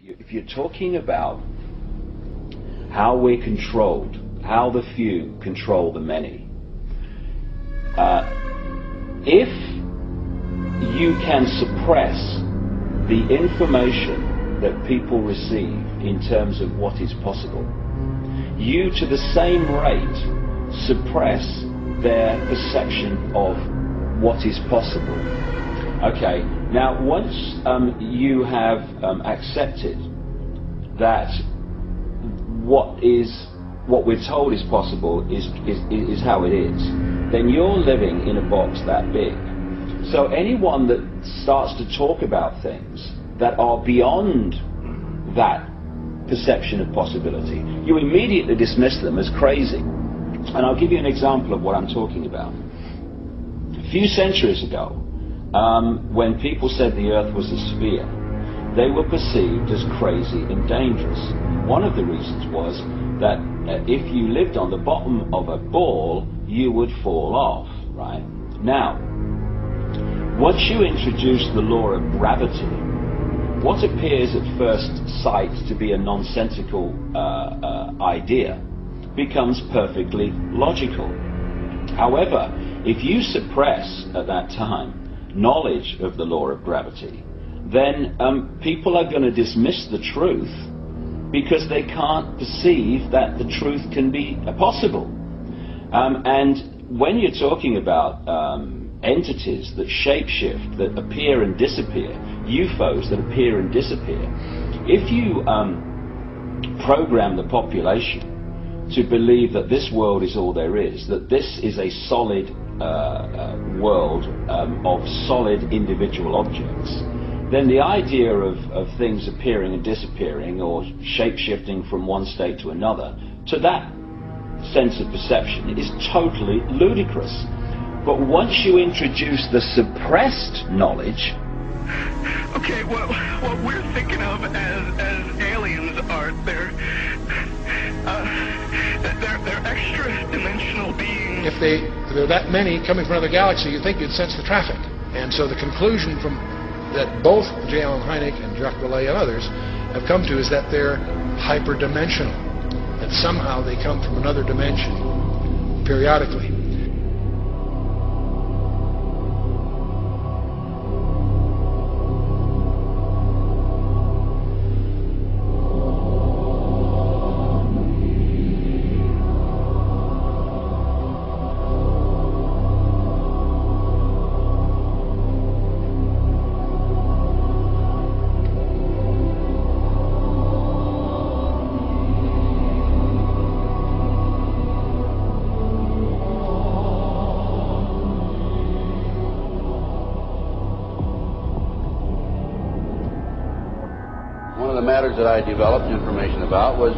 If you're talking about how we're controlled, how the few control the many, if you can suppress the information that people receive in terms of what is possible, you to the same rate suppress their perception of what is possible. Okay, now once you have accepted that what we're told is possible is how it is, then you're living in a box that big. So anyone that starts to talk about things that are beyond that perception of possibility, you immediately dismiss them as crazy. And I'll give you an example of what I'm talking about. A few centuries ago, when people said the Earth was a sphere, they were perceived as crazy and dangerous. One of the reasons was that if you lived on the bottom of a ball, you would fall off, right? Now, once you introduce the law of gravity, what appears at first sight to be a nonsensical idea becomes perfectly logical. However, if you suppress at that time knowledge of the law of gravity, then people are going to dismiss the truth because they can't perceive that the truth can be possible. And when you're talking about entities that shapeshift, that appear and disappear, UFOs that appear and disappear, if you program the population to believe that this world is all there is, that this is a solid world of solid individual objects, then the idea of things appearing and disappearing or shape-shifting from one state to another, to that sense of perception, is totally ludicrous. But once you introduce the suppressed knowledge... Okay, what we're thinking of as aliens are, they're extra-dimensional beings. If there are that many coming from another galaxy, you'd think you'd sense the traffic. And so the conclusion that both J. Allen Hynek and Jacques Vallée and others have come to is that they're hyperdimensional, that somehow they come from another dimension periodically. One of the matters that I developed information about was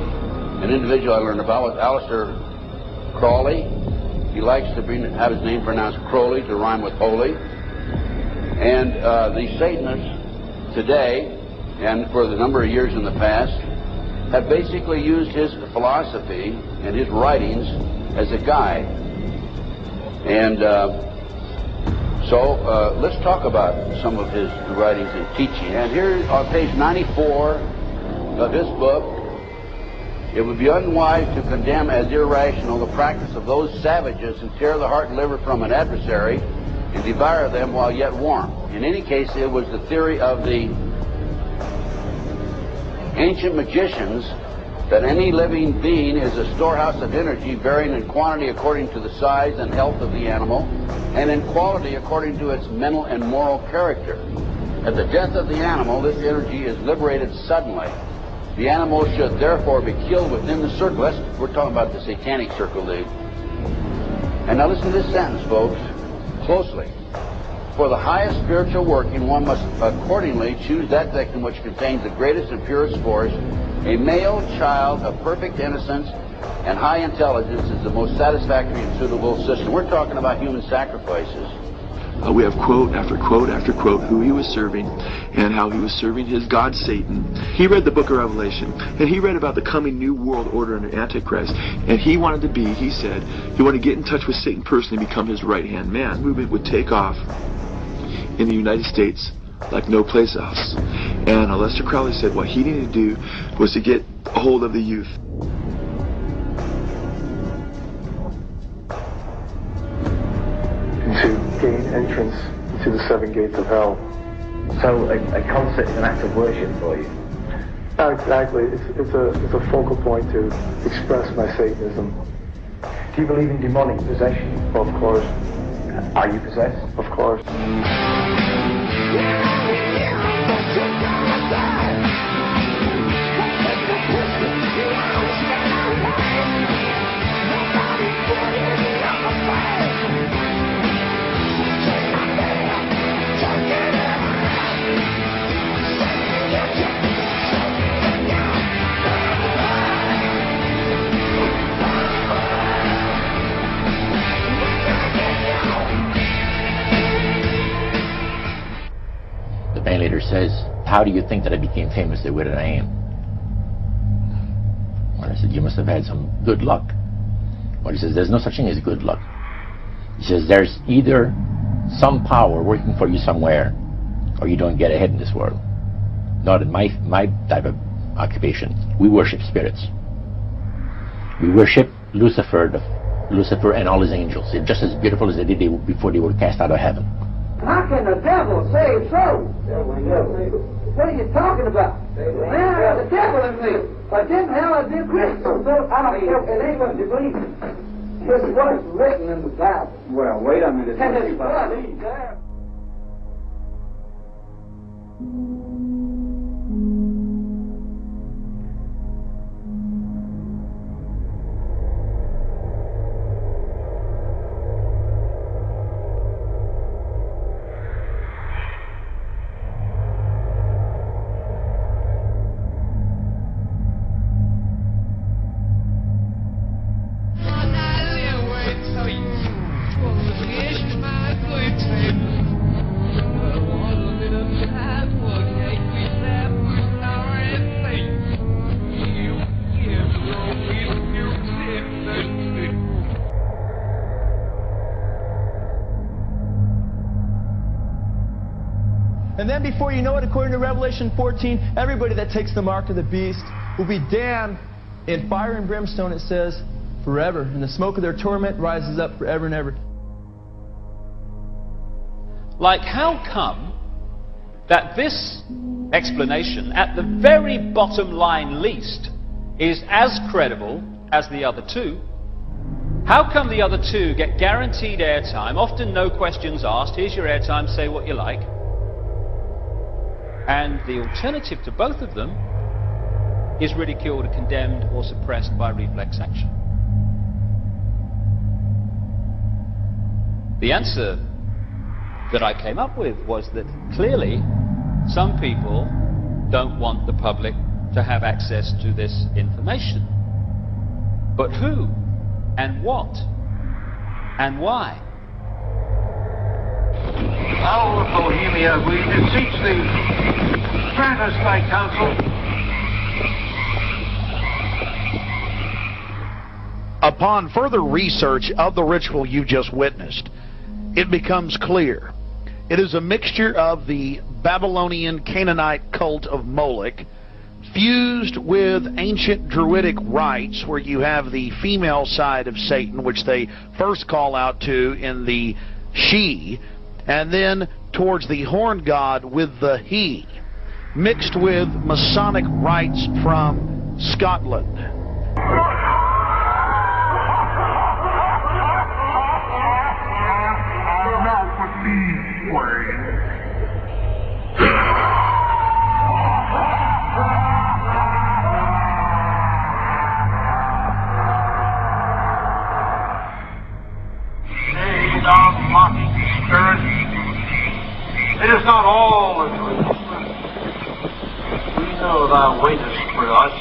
an individual I learned about was Aleister Crowley. He likes to have his name pronounced Crowley to rhyme with holy. And the Satanists today, and for the number of years in the past, have basically used his philosophy and his writings as a guide. And so let's talk about some of his writings and teaching. And here on page 94 of his book, it would be unwise to condemn as irrational the practice of those savages who tear the heart and liver from an adversary and devour them while yet warm. In any case, it was the theory of the ancient magicians that any living being is a storehouse of energy varying in quantity according to the size and health of the animal, and in quality according to its mental and moral character. At the death of the animal, this energy is liberated suddenly. The animal should therefore be killed within the circle. We're talking about the satanic circle, Lee. And now listen to this sentence, folks, closely. For the highest spiritual working, one must accordingly choose that victim which contains the greatest and purest force. A male child of perfect innocence and high intelligence is the most satisfactory and suitable system. We're talking about human sacrifices. We have quote after quote after quote who he was serving and how he was serving his god Satan. He read the book of Revelation, and he read about the coming new world order under Antichrist, and he wanted to be, he said, he wanted to get in touch with Satan personally and become his right-hand man. The movement would take off in the United States like no place else. And Aleister Crowley said what he needed to do was to get a hold of the youth. To gain entrance to the 7 gates of hell. So a concert is an act of worship for you? Exactly. It's a focal point to express my Satanism. Do you believe in demonic possession? Of course. Are you possessed? Of course. The band leader says, "How do you think that I became famous the way that I am?" Well, I said, "You must have had some good luck." Well, he says, "There's no such thing as good luck." He says, "There's either some power working for you somewhere, or you don't get ahead in this world." Not in my type of occupation. We worship spirits. We worship Lucifer and all his angels. They're just as beautiful as they did before they were cast out of heaven. How can the devil save souls? What are you talking about? Man, the devil in me. If I didn't hell, I'd be a Christian. So I don't care if anyone to believe it. It's what's written in the Bible. Well, wait a minute. And it's bloody there. And then before you know it, according to Revelation 14, everybody that takes the mark of the beast will be damned in fire and brimstone, it says, forever. And the smoke of their torment rises up forever and ever. Like, how come that this explanation, at the very bottom line least, is as credible as the other two? How come the other two get guaranteed airtime, often no questions asked, here's your airtime, say what you like, and the alternative to both of them is ridiculed, condemned, or suppressed by reflex action? The answer that I came up with was that clearly some people don't want the public to have access to this information. But who and what and why? Our Bohemia, we beseech thee, grant us thy counsel. Upon further research of the ritual you just witnessed, it becomes clear it is a mixture of the Babylonian Canaanite cult of Moloch fused with ancient Druidic rites, where you have the female side of Satan, which they first call out to in the she, and then towards the horn god with the he, mixed with Masonic rites from Scotland. Thou mocking spirit, it is not all the truth. We know thou waitest for us.